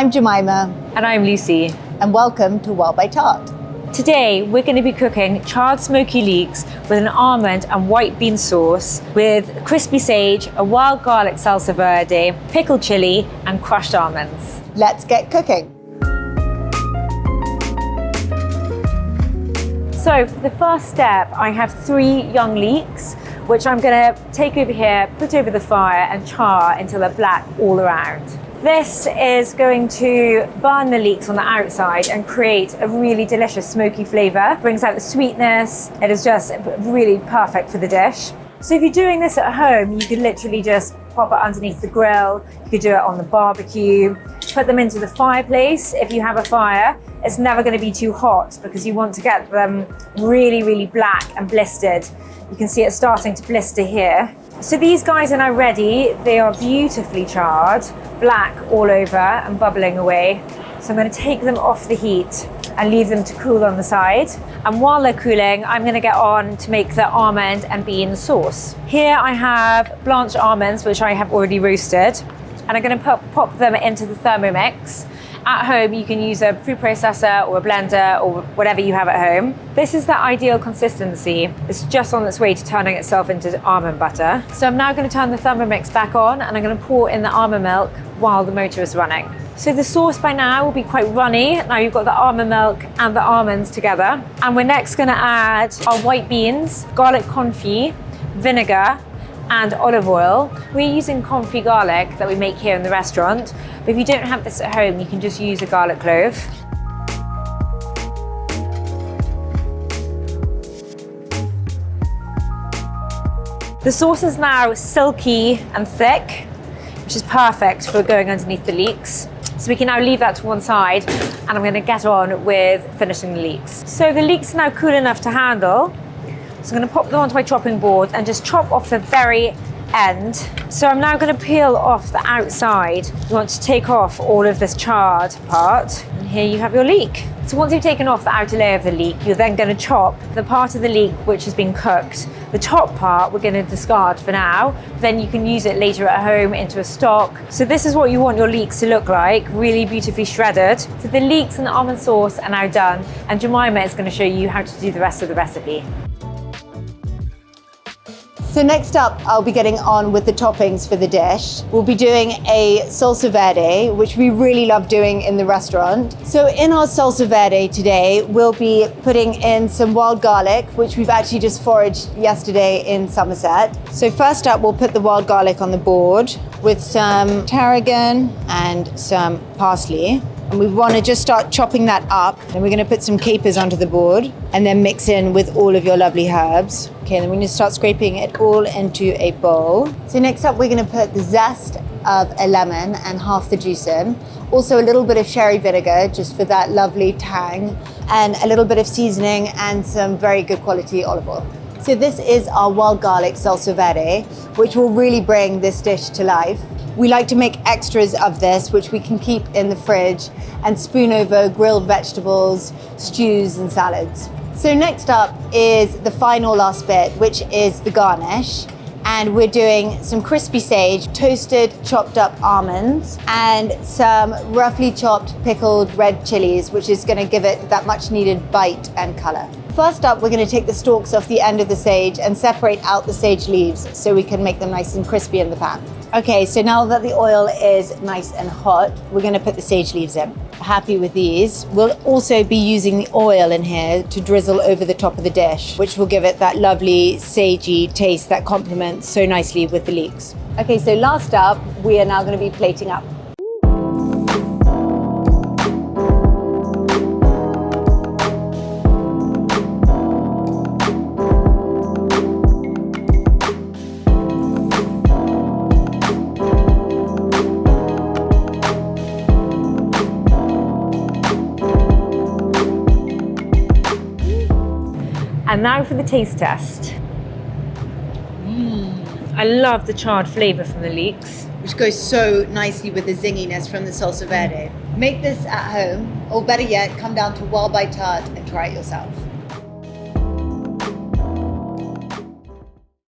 I'm Jemima. And I'm Lucy. And welcome to Wild By Tart. Today, we're going to be cooking charred smoky leeks with an almond and white bean sauce with crispy sage, a wild garlic salsa verde, pickled chili, and crushed almonds. Let's get cooking. So for the first step, I have 3 young leeks, which I'm going to take over here, put over the fire and char until they're black all around. This is going to burn the leeks on the outside and create a really delicious smoky flavour. Brings out the sweetness. It is just really perfect for the dish. So if you're doing this at home, you could literally just pop it underneath the grill. You could do it on the barbecue. Put them into the fireplace if you have a fire. It's never going to be too hot because you want to get them really, really black and blistered. You can see it starting to blister here. So these guys are now ready. They are beautifully charred, black all over and bubbling away. So I'm going to take them off the heat and leave them to cool on the side. And while they're cooling, I'm going to get on to make the almond and bean sauce. Here I have blanched almonds, which I have already roasted. And I'm going to pop them into the Thermomix. At home, you can use a food processor or a blender or whatever you have at home. This is the ideal consistency. It's just on its way to turning itself into almond butter. So I'm now going to turn the Thermomix back on and I'm going to pour in the almond milk while the motor is running. So the sauce by now will be quite runny. Now you've got the almond milk and the almonds together. And we're next going to add our white beans, garlic confit, vinegar, and olive oil. We're using confit garlic that we make here in the restaurant, but if you don't have this at home, you can just use a garlic clove. The sauce is now silky and thick, which is perfect for going underneath the leeks. So we can now leave that to one side, and I'm going to get on with finishing the leeks. So the leeks are now cool enough to handle. So I'm going to pop them onto my chopping board and just chop off the very end. So I'm now going to peel off the outside. You want to take off all of this charred part. And here you have your leek. So once you've taken off the outer layer of the leek, you're then going to chop the part of the leek which has been cooked. The top part we're going to discard for now. Then you can use it later at home into a stock. So this is what you want your leeks to look like, really beautifully shredded. So the leeks and the almond sauce are now done. And Jemima is going to show you how to do the rest of the recipe. So next up, I'll be getting on with the toppings for the dish. We'll be doing a salsa verde, which we really love doing in the restaurant. So in our salsa verde today, we'll be putting in some wild garlic, which we've actually just foraged yesterday in Somerset. So first up, we'll put the wild garlic on the board with some tarragon and some parsley. And we want to just start chopping that up. Then we're going to put some capers onto the board and then mix in with all of your lovely herbs. Okay, then we're going to start scraping it all into a bowl. So next up, we're going to put the zest of a lemon and half the juice in. Also a little bit of sherry vinegar, just for that lovely tang, and a little bit of seasoning and some very good quality olive oil. So this is our wild garlic salsa verde, which will really bring this dish to life. We like to make extras of this, which we can keep in the fridge and spoon over grilled vegetables, stews, and salads. So next up is the final last bit, which is the garnish. And we're doing some crispy sage, toasted, chopped up almonds, and some roughly chopped pickled red chilies, which is going to give it that much needed bite and color. First up, we're going to take the stalks off the end of the sage and separate out the sage leaves so we can make them nice and crispy in the pan. Okay, so now that the oil is nice and hot, we're going to put the sage leaves in. Happy with these. We'll also be using the oil in here to drizzle over the top of the dish, which will give it that lovely sagey taste that complements so nicely with the leeks. Okay, so last up, we are now going to be plating up. And now for the taste test. I love the charred flavour from the leeks. Which goes so nicely with the zinginess from the salsa verde. Make this at home, or better yet, come down to Wild By Tart and try it yourself.